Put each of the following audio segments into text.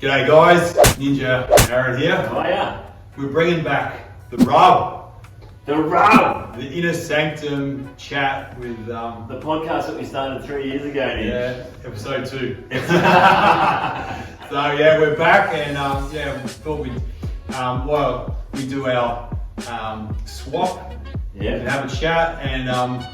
G'day guys, Ninja Aaron here. Oh yeah. We're bringing back the rub. The rub! The inner sanctum chat with The podcast that we started 3 years ago. episode 2. So yeah, we're back and we thought we do our swap and have a chat, and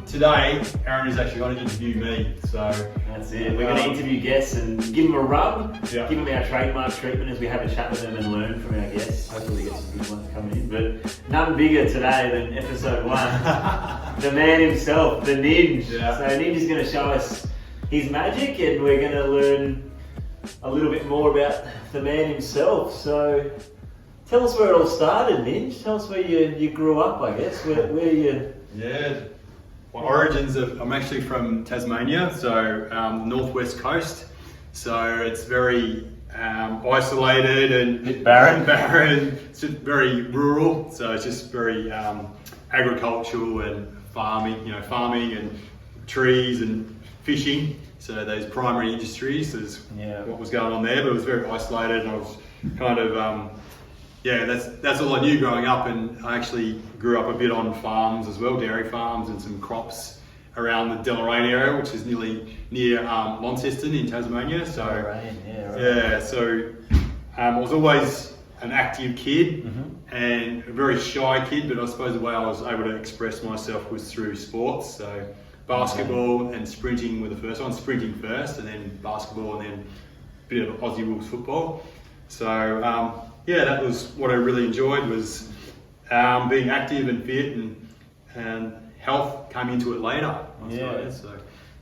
today Aaron is actually going to interview me. So that's it. We're going to interview guests and give them a rub, Yeah. give them our trademark treatment as we have a chat with them and learn from our guests. Hopefully we get some good ones coming in, but none bigger today than episode 1. The man himself, the Ninja. Yeah. So Ninja's going to show us his magic, and we're going to learn a little bit more about the man himself. So tell us where it all started, Ninja. Tell us where you grew up, I guess. Where you... yeah, my origins I'm actually from Tasmania, so northwest coast. So it's very isolated and Bit barren. It's just very rural. So it's just very agricultural and farming and trees and fishing. So those primary industries is what was going on there, but it was very isolated, and I was kind of that's all I knew growing up. And I actually grew up a bit on farms as well, dairy farms and some crops around the Deloraine area, which is near Launceston in Tasmania. So so I was always an active kid and a very shy kid, but I suppose the way I was able to express myself was through sports. So basketball and sprinting were the first one. Sprinting first, and then basketball, and then a bit of Aussie rules football. So that was what I really enjoyed, was being active and fit, and health came into it later, I suppose.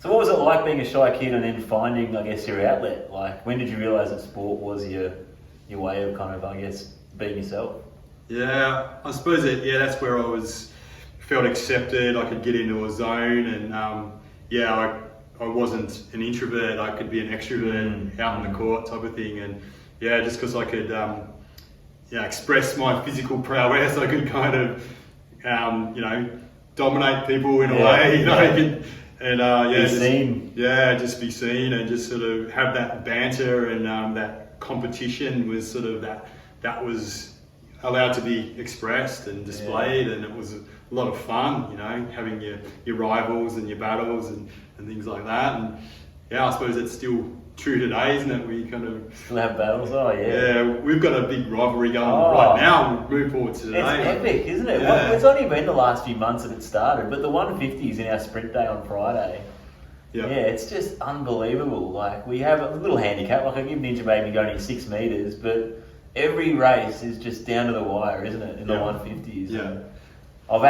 So what was it like being a shy kid and then finding, I guess, your outlet? Like, when did you realise that sport was your way of kind of, I guess, being yourself? Yeah, I suppose that's where I felt accepted. I could get into a zone, and I wasn't an introvert. I could be an extrovert out on the court type of thing, and just because I could express my physical prowess, I could kind of dominate people in a way, just be seen, and just sort of have that banter, and that competition was sort of that was allowed to be expressed and displayed, and it was a lot of fun, having your rivals and your battles and things like that. And I suppose it's still true today, isn't it? We kind of still have battles. We've got a big rivalry going on right now. We move forward to today. It's epic, isn't it? It's only been the last few months that it started, but the 150s in our sprint day on Friday. It's just unbelievable. Like, we have a little handicap. Like, I give Ninja maybe going 6 meters, but every race is just down to the wire, isn't it? In the 150s. Yeah. I'll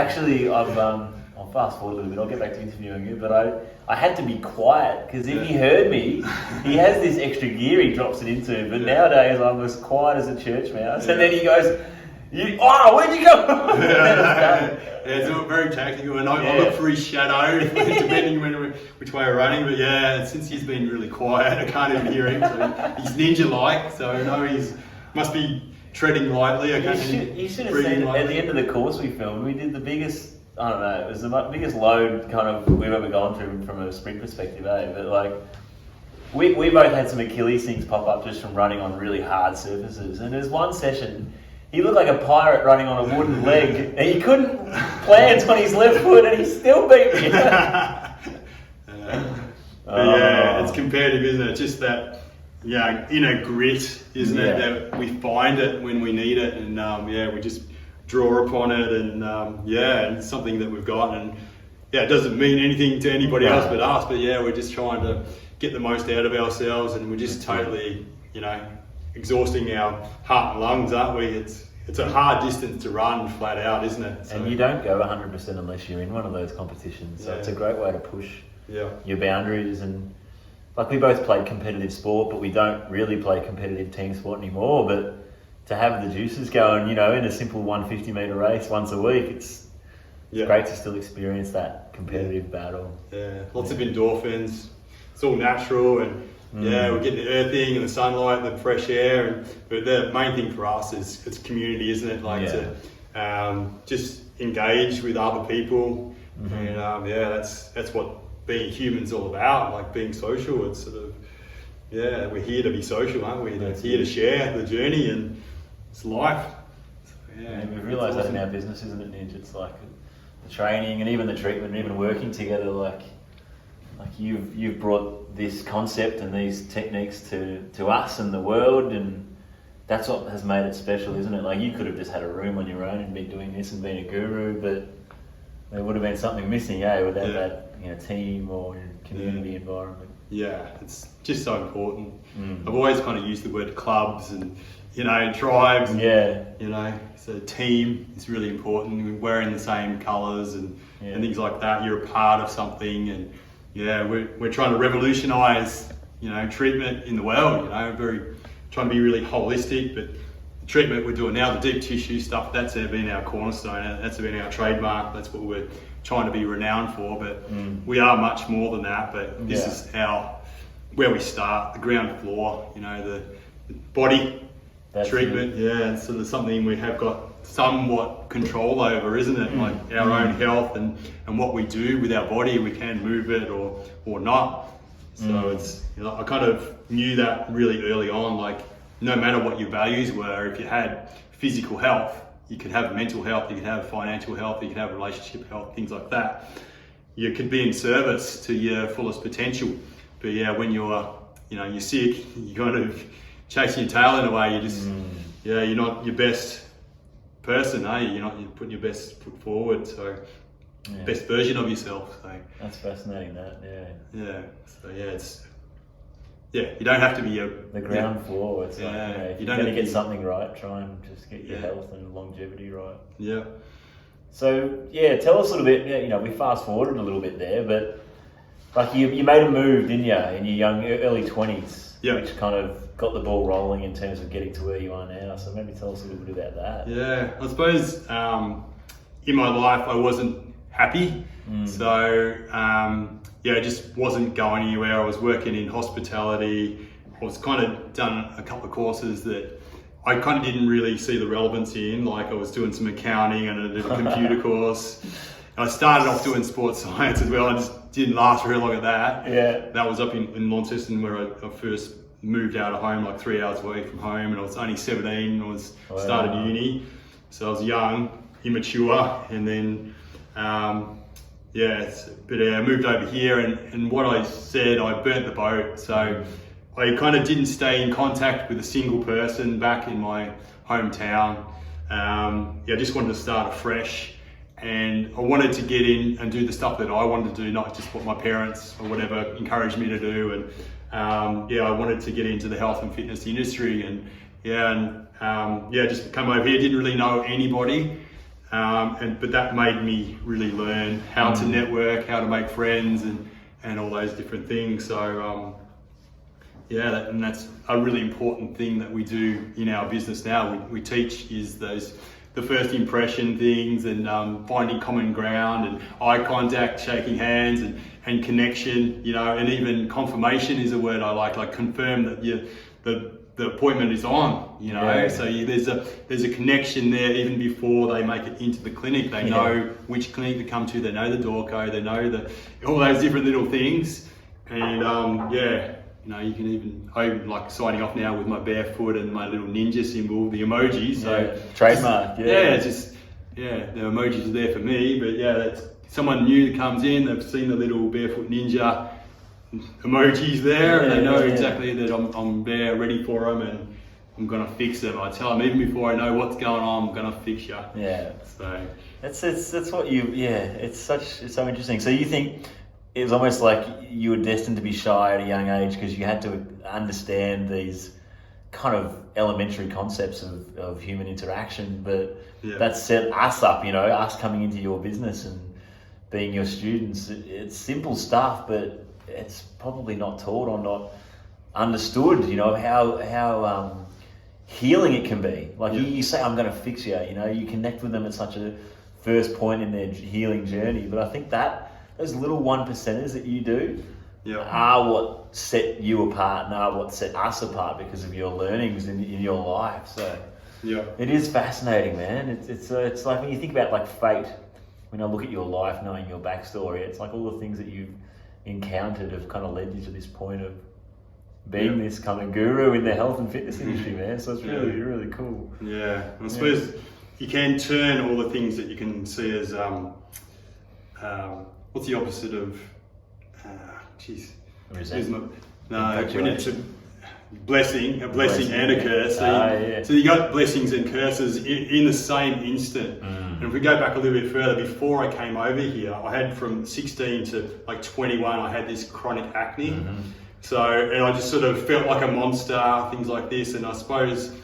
fast forward a little bit. I'll get back to interviewing you, but I had to be quiet, because if he heard me, he has this extra gear he drops it into. But nowadays I'm as quiet as a church mouse, and then he goes, where'd you go? It's all very tactical, and I look for his shadow depending which way we're running. But since he's been really quiet, I can't even hear him. So he's ninja-like, so I know he's must be treading lightly. You should have seen at the end of the course we filmed. We did the biggest. I don't know, it was the biggest load kind of we've ever gone through from a sprint perspective, But like, we both had some Achilles things pop up just from running on really hard surfaces. And there's one session, he looked like a pirate running on a wooden leg, and he couldn't plant on his left foot, and he still beat me. It's competitive, isn't it? Just that, inner grit, isn't it? That we find it when we need it, and we just draw upon it, and and it's something that we've got, and it doesn't mean anything to anybody else but us, but we're just trying to get the most out of ourselves, and we're just totally exhausting our heart and lungs, aren't we? It's a hard distance to run flat out, isn't it? So, and you don't go 100% unless you're in one of those competitions, so it's a great way to push your boundaries. And like, we both played competitive sport, but we don't really play competitive team sport anymore. But to have the juices going, in a simple 150 metre race once a week, it's great to still experience that competitive battle. Lots of endorphins. It's all natural, and we're getting the earthing and the sunlight and the fresh air. But the main thing for us is it's community, isn't it? Like, to just engage with other people, and that's what being human's all about. Like, being social. It's sort of Yeah, we're here to be social, aren't we? It's here to share the journey, and it's life. So, yeah, we've realised that in our business, isn't it, Ninja? It's like the training and even the treatment, and even working together. Like you've brought this concept and these techniques to us and the world, and that's what has made it special, isn't it? Like you could have just had a room on your own and been doing this and been a guru, but there would have been something missing, without that team or community environment. Yeah, it's just so important. I've always kind of used the word clubs and tribes. So team is really important. We're wearing the same colours and things like that. You're a part of something, and we're trying to revolutionise treatment in the world. Very trying to be really holistic, but the treatment we're doing now, the deep tissue stuff, that's been our cornerstone. That's been our trademark. That's what we're trying to be renowned for, but we are much more than that. But this is where we start, the ground floor, the body treatment. And so there's something we have got somewhat control over, isn't it? Like our own health and what we do with our body. We can move it or not. So it's I kind of knew that really early on. Like no matter what your values were, if you had physical health, you could have mental health, you could have financial health, you could have relationship health, things like that. You could be in service to your fullest potential. But when you're sick, you're kind of chasing your tail in a way. You just you're not your best person, you're putting your best foot forward. So best version of yourself. So that's fascinating. So it's you don't have to be the ground floor. It's like if you're going to get something right, try and just get your health and longevity right. Yeah. So tell us a little bit. We fast forwarded a little bit there, but like you made a move, didn't you, in your early 20s, which kind of got the ball rolling in terms of getting to where you are now. So maybe tell us a little bit about that. Yeah, I suppose in my life I wasn't happy, so I just wasn't going anywhere. I was working in hospitality. I was kind of done a couple of courses that I kind of didn't really see the relevance in. Like I was doing some accounting and I did a computer course. And I started off doing sports science as well. I just didn't last very long at that. Yeah. That was up in Launceston where I first moved out of home, like 3 hours away from home, and I was only 17. I started uni, so I was young, immature, and then I moved over here, and what I said, I burnt the boat. So I kind of didn't stay in contact with a single person back in my hometown. I just wanted to start afresh, and I wanted to get in and do the stuff that I wanted to do, not just what my parents or whatever encouraged me to do. And I wanted to get into the health and fitness industry, and just come over here. Didn't really know anybody. But that made me really learn how to network, how to make friends, and all those different things. So and that's a really important thing that we do in our business now. We teach is the first impression things, and finding common ground, and eye contact, shaking hands, and connection. And even confirmation is a word I like confirm that the appointment is on, so there's a connection there even before they make it into the clinic. They know which clinic to come to, they know the door code, they know all those different little things. And you can even, I'm like signing off now with my barefoot and my little ninja symbol, the emoji. So trademark. The emojis are there for me, but that's someone new that comes in, they've seen the little barefoot ninja emojis there, and they know exactly that I'm there ready for them, and I'm gonna fix them. I tell them even before I know what's going on, I'm gonna fix you. So that's what you. It's so interesting. So you think it was almost like you were destined to be shy at a young age because you had to understand these kind of elementary concepts of human interaction, but that set us up. Us coming into your business and being your students. It's simple stuff, but it's probably not taught or not understood, how healing it can be. Like you say, I'm going to fix you, you connect with them at such a first point in their healing journey. But I think that those little 1%ers that you do are what set you apart and are what set us apart because of your learnings in your life. So it is fascinating, man. It's like when you think about like fate, when I look at your life, knowing your backstory, it's like all the things that you've encountered have kind of led you to this point of being this kind of guru in the health and fitness industry, man. So it's really cool. Yeah, I suppose you can turn all the things that you can see as what's the opposite of resentment. No, when it's a blessing and a curse. So you got blessings and curses in the same instant. And if we go back a little bit further, before I came over here, I had from 16 to like 21, I had this chronic acne. So, and I just sort of felt like a monster, things like this. And I suppose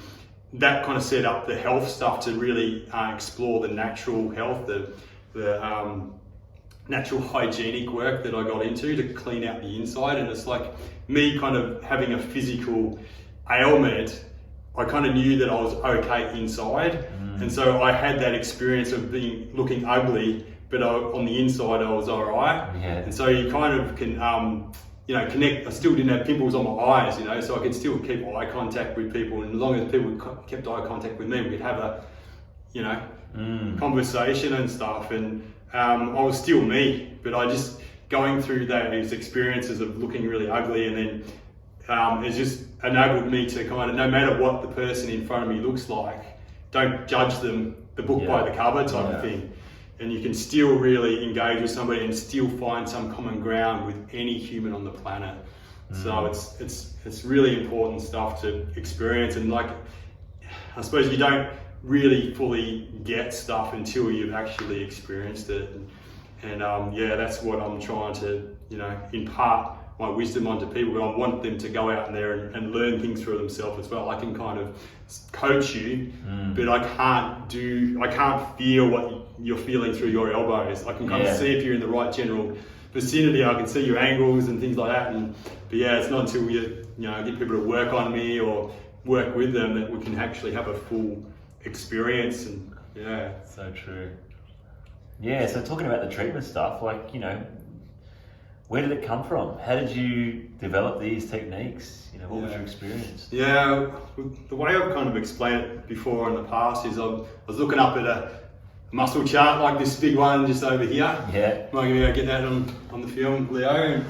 that kind of set up the health stuff to really explore the natural health, the natural hygienic work that I got into to clean out the inside. And it's like me kind of having a physical ailment, I kind of knew that I was okay inside. And so I had that experience of looking ugly, but on the inside I was all right. And so you kind of can, connect. I still didn't have pimples on my eyes, so I could still keep eye contact with people. And as long as people kept eye contact with me, we could have a, conversation and stuff. And I was still me, but I just going through those experiences of looking really ugly, and then it's just enabled me to kind of, no matter what the person in front of me looks like, don't judge them, the book by the cover type of thing. And you can still really engage with somebody and still find some common ground with any human on the planet. So it's really important stuff to experience. And like, I suppose you don't really fully get stuff until you've actually experienced it. And that's what I'm trying to, impart my wisdom onto people, but I want them to go out there and learn things for themselves as well. I can kind of coach you, but I can't feel what you're feeling through your elbows. I can kind of see if you're in the right general vicinity. I can see your angles and things like that. But it's not until we get people to work on me or work with them that we can actually have a full experience. And so true. So talking about the treatment stuff, where did it come from? How did you develop these techniques? What was your experience? The way I've kind of explained it before in the past is I was looking up at a muscle chart like this big one just over here. Might be able to get that on the film, Leo. And,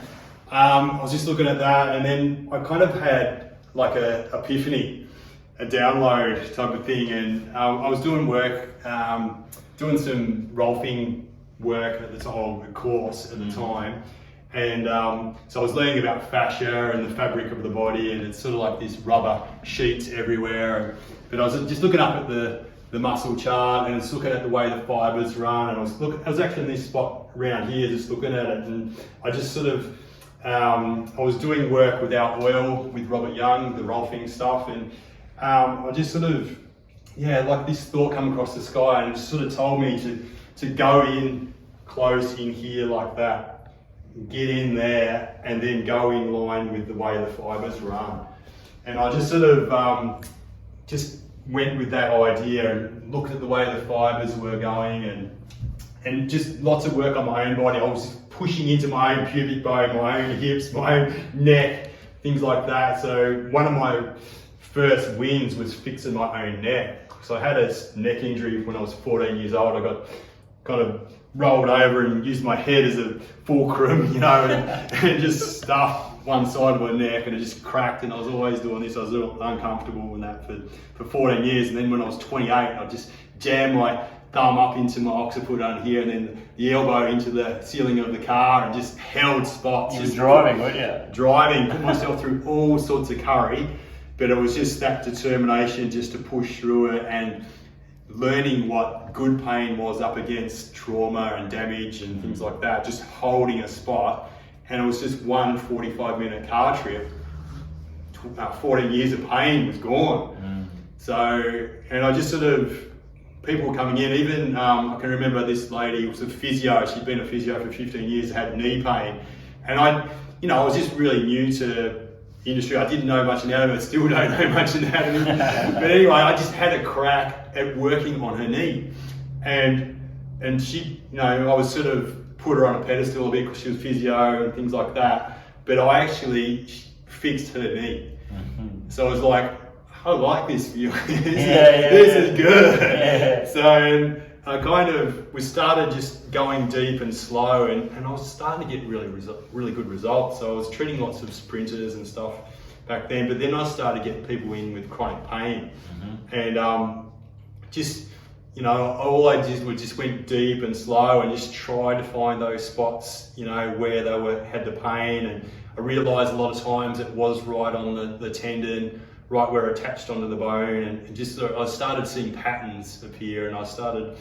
I was just looking at that, and then I kind of had like a epiphany, a download type of thing. And I was doing work, doing some Rolfing work at the time, a course at the time. And so I was learning about fascia and the fabric of the body, and it's sort of like these rubber sheets everywhere. But I was just looking up at the muscle chart, and I was looking at the way the fibers run, and I was actually in this spot around here just looking at it, and I just sort of, I was doing work without oil with Robert Young, the Rolfing stuff, and I just sort of, like this thought come across the sky, and it just sort of told me to go in close in here like that. Get in there and then go in line with the way the fibers run. And I just sort of just went with that idea and looked at the way the fibers were going, and just lots of work on my own body. I was pushing into my own pubic bone, my own hips, my own neck, things like that. So one of my first wins was fixing my own neck. So I had a neck injury when I was 14 years old. I got kind of rolled over and used my head as a fulcrum, and just stuffed one side of my neck, and it just cracked. And I was always doing this. I was a little uncomfortable in that for 14 years. And then when I was 28, I just jammed my thumb up into my occiput on here, and then the elbow into the ceiling of the car, and just held spots. You were driving, weren't you? Driving, put myself through all sorts of curry, but it was just that determination just to push through it, and learning what good pain was up against trauma and damage and things like that, just holding a spot. And it was just one 45-minute car trip. 14 years of pain was gone. So, and I just sort of, people were coming in, even I can remember this lady was a physio. She'd been a physio for 15 years, had knee pain. And I was just really new to industry. I didn't know much anatomy, I still don't know much anatomy. But anyway, I just had a crack at working on her knee. And she, I was sort of put her on a pedestal a bit because she was physio and things like that. But I actually fixed her knee. So I was like, I like this view. This is good. So we started just going deep and slow, and I was starting to get really good results. So I was treating lots of sprinters and stuff back then. But then I started getting people in with chronic pain, and just, you know, all I did was just went deep and slow and just tried to find those spots, you know, where they had the pain. And I realised a lot of times it was right on the tendon, right where it attached onto the bone, and just I started seeing patterns appear, and I started,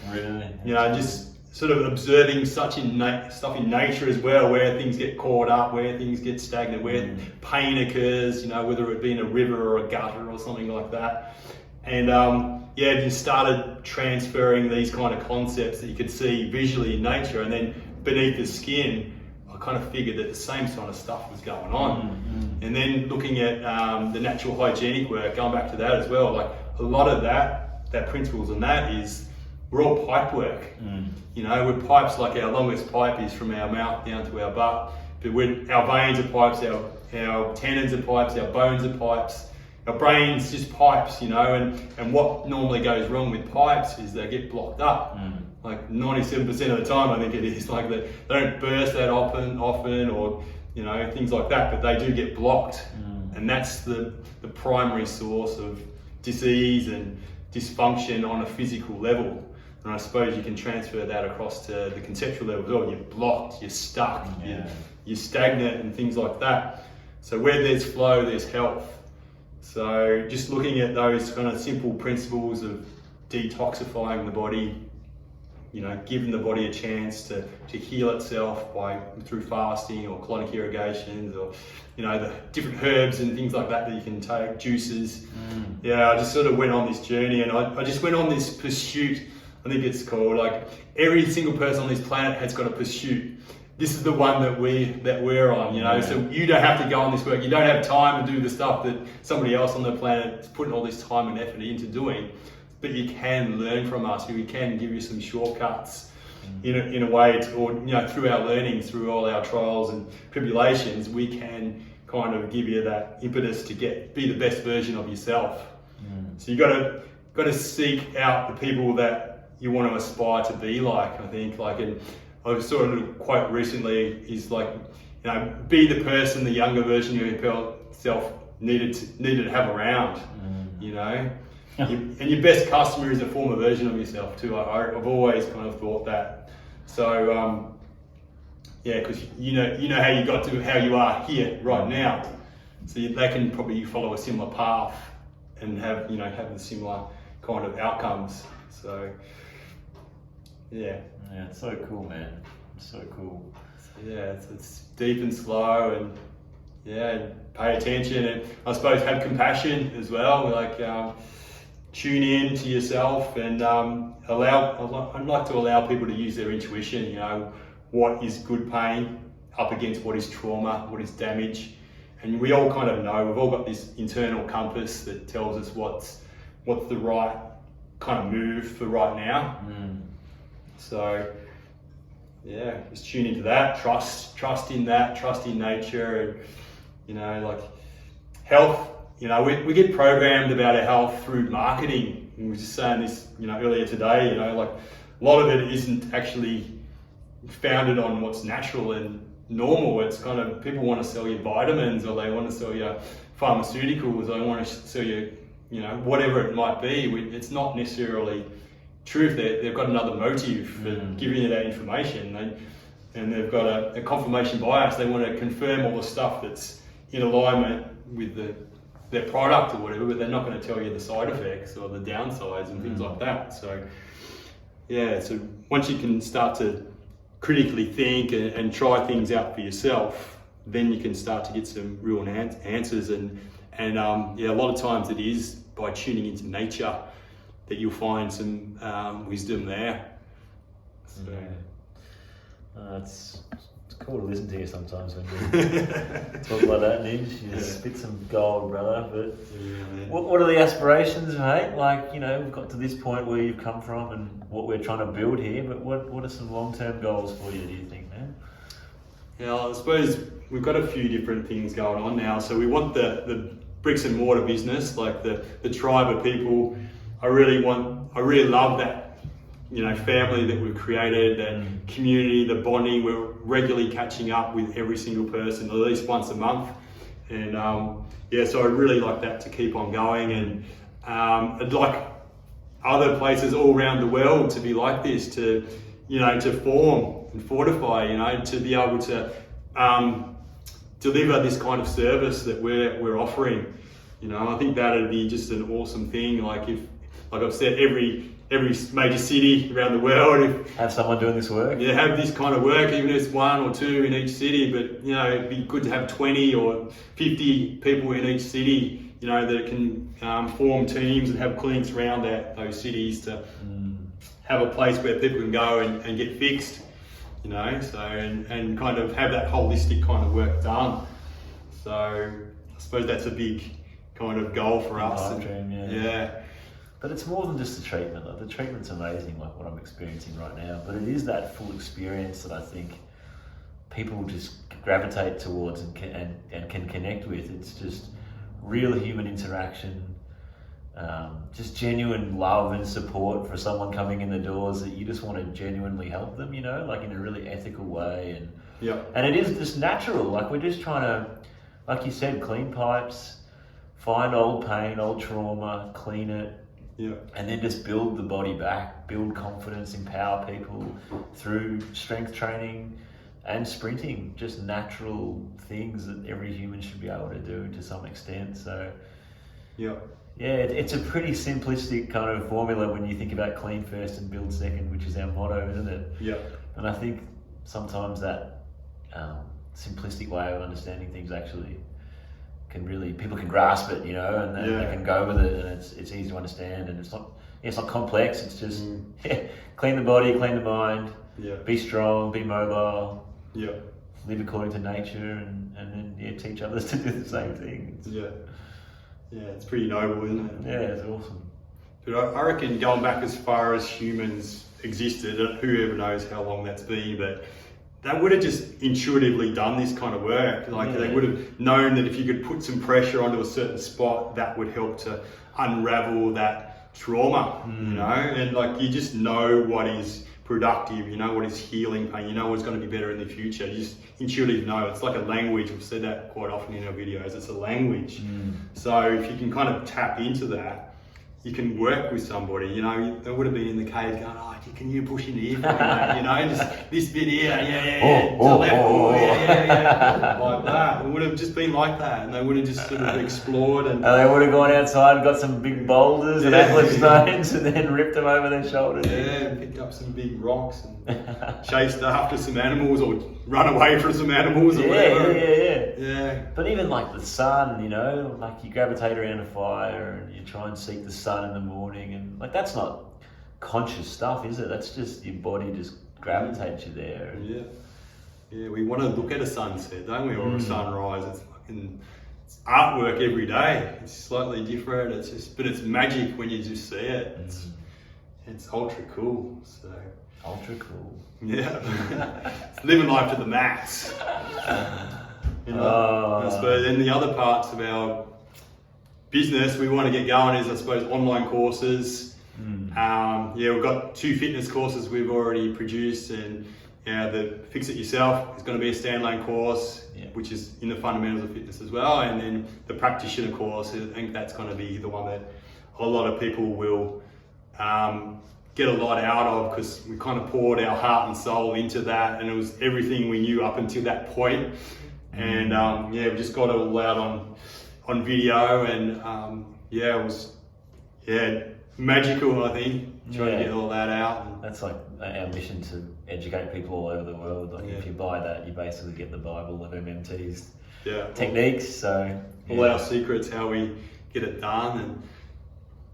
you know, just sort of observing stuff in nature as well, where things get caught up, where things get stagnant, where pain occurs, you know, whether it be in a river or a gutter or something like that. And yeah, just started transferring these kind of concepts that you could see visually in nature, and then beneath the skin, I kind of figured that the same sort of stuff was going on. And then looking at the natural hygienic work, going back to that as well, like a lot of that principles and that is, we're all pipe work. You know, with pipes, like our longest pipe is from our mouth down to our butt, but our veins are pipes, our tendons are pipes, our bones are pipes, our brain's just pipes, you know, and what normally goes wrong with pipes is they get blocked up. Like 97% of the time, I think it is, like they don't burst that often, or, you know, things like that, but they do get blocked. And that's the primary source of disease and dysfunction on a physical level. And I suppose you can transfer that across to the conceptual level as well. You're blocked, you're stuck, you're stagnant and things like that. So where there's flow, there's health. So just looking at those kind of simple principles of detoxifying the body, you know, giving the body a chance to heal itself through fasting or colonic irrigations, or, you know, the different herbs and things like that you can take, juices. Yeah, I just sort of went on this journey, and I just went on this pursuit, I think it's called. Like, every single person on this planet has got a pursuit. This is the one that we're on, you know. So you don't have to go on this work. You don't have time to do the stuff that somebody else on the planet is putting all this time and effort into doing. But you can learn from us. We can give you some shortcuts in a way, or, you know, through our learning, through all our trials and tribulations, we can kind of give you that impetus to be the best version of yourself. So you got to seek out the people that you want to aspire to be like. I think, like, and I saw a quote recently, is like, you know, be the person the younger version of yourself needed to have around. You know. And your best customer is a former version of yourself too. I've always kind of thought that. So yeah, because you know how you got to how you are here right now. So they can probably follow a similar path and have the similar kind of outcomes. So yeah, it's so cool, man. It's so cool. So, yeah, it's deep and slow, and yeah, pay attention, and I suppose have compassion as well. Like. Tune in to yourself, and I'd like to allow people to use their intuition, you know, what is good pain up against what is trauma, what is damage. And we all kind of know, we've all got this internal compass that tells us what's the right kind of move for right now. So yeah, just tune into that, trust in that, trust in nature, and, you know, like health. You know, we get programmed about our health through marketing. And we were just saying this, you know, earlier today, you know, like a lot of it isn't actually founded on what's natural and normal. It's kind of, people want to sell you vitamins, or they want to sell you pharmaceuticals, or they want to sell you, you know, whatever it might be. It's not necessarily truth. They've got another motive for giving you that information. And they've got a confirmation bias. They want to confirm all the stuff that's in alignment with their product or whatever, but they're not going to tell you the side effects or the downsides and things like that. So yeah, so once you can start to critically think and try things out for yourself, then you can start to get some real answers. And yeah, a lot of times it is by tuning into nature that you'll find some wisdom there. So it's cool to listen to you sometimes when you talk like that, Ninj. You spit some gold, brother. But what are the aspirations, mate? Like, you know, we've got to this point where you've come from and what we're trying to build here, but what are some long-term goals for you, do you think, man? Yeah, I suppose we've got a few different things going on now. So we want the bricks and mortar business, like the tribe of people. I really love that, you know, family that we've created, that community, the bonding. We're regularly catching up with every single person at least once a month And yeah, so I'd really like that to keep on going, and I'd like other places all around the world to be like this, to, you know, to form and fortify, you know, to be able to deliver this kind of service that we're offering. You know, I think that'd be just an awesome thing. Like if, like I've said, every major city around the world, have someone doing this work. Yeah, have this kind of work, even if it's 1 or 2 in each city. But you know, it'd be good to have 20 or 50 people in each city, you know, that can form teams and have clinics around those cities to have a place where people can go and get fixed, you know. So and kind of have that holistic kind of work done. So I suppose that's a big kind of goal for us. Dream, yeah. But it's more than just the treatment. Like, the treatment's amazing, like what I'm experiencing right now. But it is that full experience that I think people just gravitate towards and can connect with. It's just real human interaction, just genuine love and support for someone coming in the doors that you just want to genuinely help them, you know, like in a really ethical way. And it is just natural. Like, we're just trying to, like you said, clean pipes, find old pain, old trauma, clean it. Yeah. And then just build the body back, build confidence, empower people through strength training and sprinting, just natural things that every human should be able to do to some extent. So yeah, it's a pretty simplistic kind of formula when you think about clean first and build second, which is our motto, isn't it? Yeah. And I think sometimes that simplistic way of understanding things actually people can grasp it, you know, and they can go with it, and it's easy to understand, and it's not complex. It's just clean the body, clean the mind, be strong, be mobile, live according to nature, and then teach others to do the same thing. It's pretty noble, isn't it? Yeah, it's awesome. But I reckon going back as far as humans existed, whoever knows how long that's been, but they would have just intuitively done this kind of work. Like they would have known that if you could put some pressure onto a certain spot, that would help to unravel that trauma, you know? And like, you just know what is productive, you know what is healing pain, you know what's going to be better in the future. You just intuitively know. It's like a language. We've said that quite often in our videos. It's a language. So if you can kind of tap into that, you can work with somebody, you know. They would have been in the cave going, oh, can you push in here for me, mate? You know, just this bit here, to the left, like that. It would have just been like that, and they would have just sort of explored. And they would have gone outside and got some big boulders and atlas stones and then ripped them over their shoulders. Yeah, picked up some big rocks and chased after some animals, or run away from some animals or whatever. Yeah. But even like the sun, you know, like you gravitate around a fire and you try and seek the sun in the morning, and like, that's not conscious stuff, is it? That's just your body just gravitates you there. Yeah, we want to look at a sunset, don't we, or a sunrise. It's artwork every day. It's slightly different. It's just, but it's magic when you just see it. It's ultra cool. So ultra cool. Yeah, it's living life to the max. You know, I suppose. And the other parts of our business we want to get going is, I suppose, online courses. We've got 2 fitness courses we've already produced, and the Fix It Yourself is going to be a standalone course, which is in the fundamentals of fitness as well, and then the practitioner course, I think that's going to be the one that a lot of people will get a lot out of, because we kind of poured our heart and soul into that, and it was everything we knew up until that point. And we just got it all out on video, and it was magical, I think, trying to get all that out. And that's like our mission, to educate people all over the world. Like, if you buy that, you basically get the Bible of MMT's techniques. So all our secrets, how we get it done,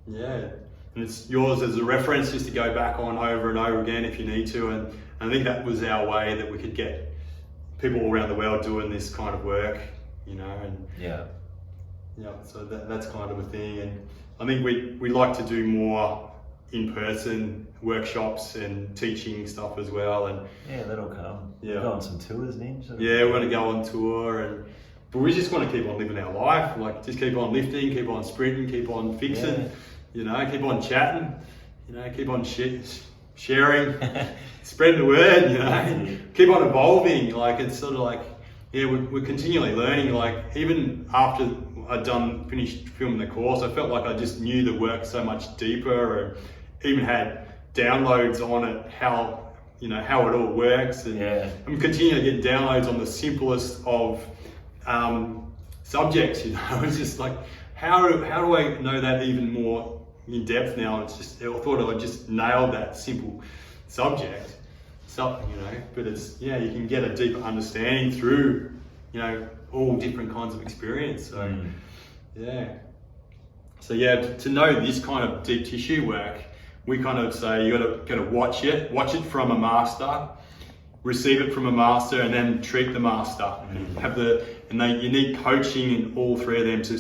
and it's yours as a reference just to go back on over and over again if you need to. And I think that was our way that we could get people all around the world doing this kind of work, you know. And so that's kind of a thing. And I think we like to do more in-person workshops and teaching stuff as well. And that'll come. We'll go on some tours, Ninja. We're going to go on tour, but we just want to keep on living our life. Like, just keep on lifting, keep on sprinting, keep on fixing, you know, keep on chatting, you know, keep on sharing, spread the word, you know, keep on evolving. Like, it's sort of like, yeah, we're continually learning. Like even after I'd finished filming the course, I felt like I just knew the work so much deeper, and even had downloads on it, how it all works, and I'm continuing to get downloads on the simplest of subjects. It's just like, how do I know that even more in depth now? It's just, I thought I just nailed that simple subject. So, but it's, you can get a deeper understanding through, all different kinds of experience. So, to know this kind of deep tissue work, we kind of say you gotta watch it from a master, receive it from a master, and then treat the master. You need coaching in all three of them to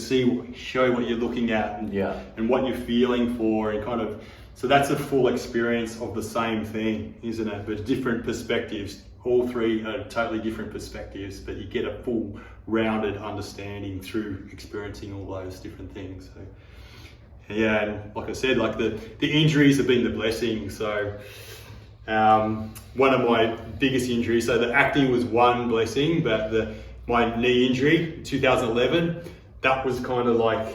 show what you're looking at and what you're feeling for, and kind of. So that's a full experience of the same thing, isn't it? But different perspectives. All three are totally different perspectives, but you get a full rounded understanding through experiencing all those different things. So, and like I said, like the injuries have been the blessing. So one of my biggest injuries, so the acting was one blessing, but my knee injury, 2011, that was kind of like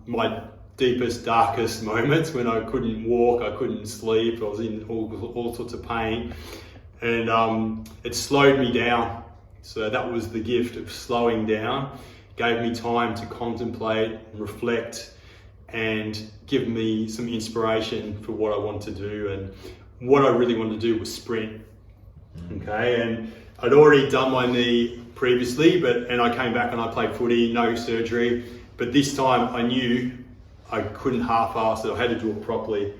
my deepest, darkest moments, when I couldn't walk, I couldn't sleep, I was in all sorts of pain, and it slowed me down. So that was the gift of slowing down, gave me time to contemplate, reflect, and give me some inspiration for what I want to do. And what I really wanted to do was sprint. Okay, and I'd already done my knee previously, and I came back and I played footy, no surgery, but this time I knew I couldn't half-ass it, I had to do it properly.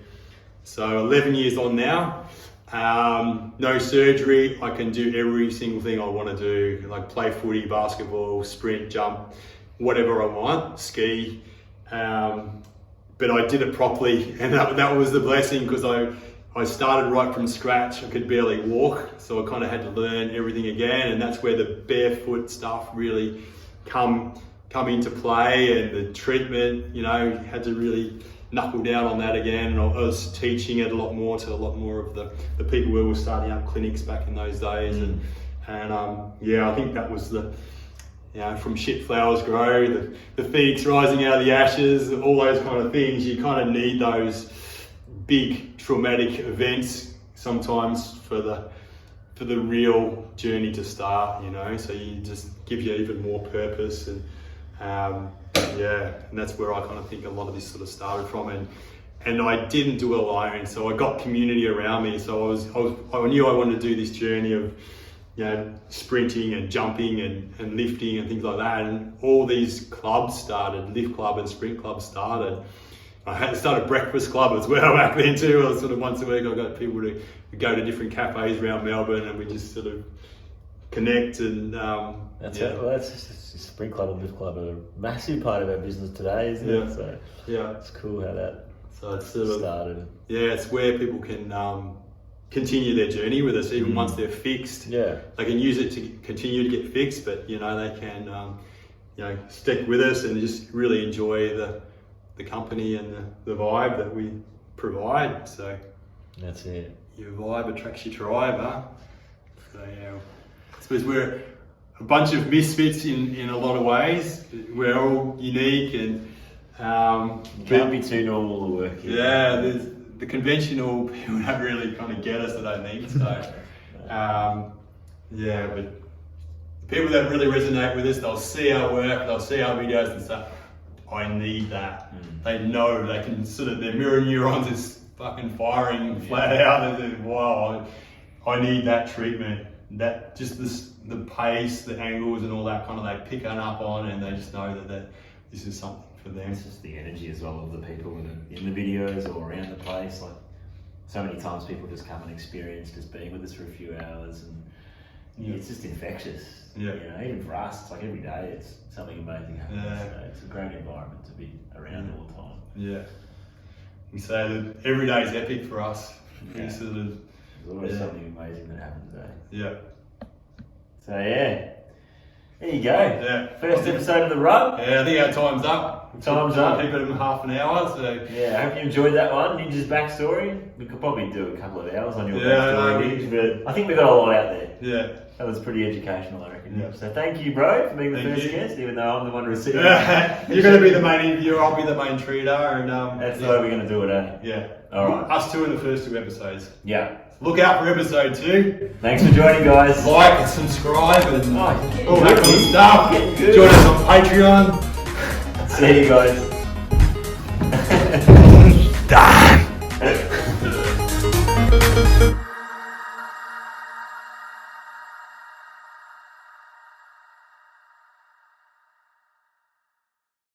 So 11 years on now, no surgery, I can do every single thing I want to do, like play footy, basketball, sprint, jump, whatever I want, ski. But I did it properly, and that was the blessing, because I started right from scratch. I could barely walk, so I kind of had to learn everything again, and that's where the barefoot stuff really come into play, and the treatment, had to really knuckle down on that again. And I was teaching it a lot more to a lot more of the people who were starting up clinics back in those days. And I think that was from shit flowers grow, the phoenix rising out of the ashes, all those kind of things. You kind of need those big traumatic events sometimes for the real journey to start, so you just give you even more purpose. And that's where I kind of think a lot of this sort of started from, and I didn't do it alone, so I got community around me. So I knew I wanted to do this journey of sprinting and jumping and lifting and things like that, and all these clubs started, Lift Club and Sprint Club started. I had started Breakfast Club as well back then too. I was sort of once a week, I got people to go to different cafes around Melbourne, and we just sort of connect. And that's it. Well, that's just Sprint Club and Lift Club are a massive part of our business today, isn't it? So it's cool how that started. It's where people can continue their journey with us, even once they're fixed. They can use it to continue to get fixed, but they can stick with us and just really enjoy the company and the vibe that we provide. So that's it. Your vibe attracts your tribe, huh? So I suppose we're a bunch of misfits in a lot of ways. We're all unique, and you can't be too normal to work here. There's the conventional people don't really kind of get us, I don't think. So but people that really resonate with us, they'll see our work, they'll see our videos and stuff. I need that. They know, they can their mirror neurons is fucking firing flat out. They're wow, I need that treatment. That just the pace, the angles and all that kind of they pick up on, and they just know that this is something for them. It's just the energy as well of the people in the videos or around the place. Like so many times people just come and experience just being with us for a few hours, and it's just infectious. Even for us, it's like every day it's something amazing happens. So it's a great environment to be around all the time. We say that every day is epic for us. There's always something amazing that happens today. So there you go. First episode of The Rub. I think our time's up. Time's up. Keep it in half an hour. So I hope you enjoyed that one. Ninja's backstory. We could probably do a couple of hours on your backstory, but I think we got a lot out there. That was pretty educational, I reckon. Yeah. So thank you, bro, for being the Thank first you. guest, even though I'm the one receiving. You're going to be the main interviewer, I'll be the main treater, and That's the way we're going to do it, eh? yeah. All right. Us two in the first 2 episodes. Yeah. Look out for episode 2. Thanks for joining, guys. Like and subscribe and Oh, all that kind of stuff. Getting good. Join us on Patreon. See you guys.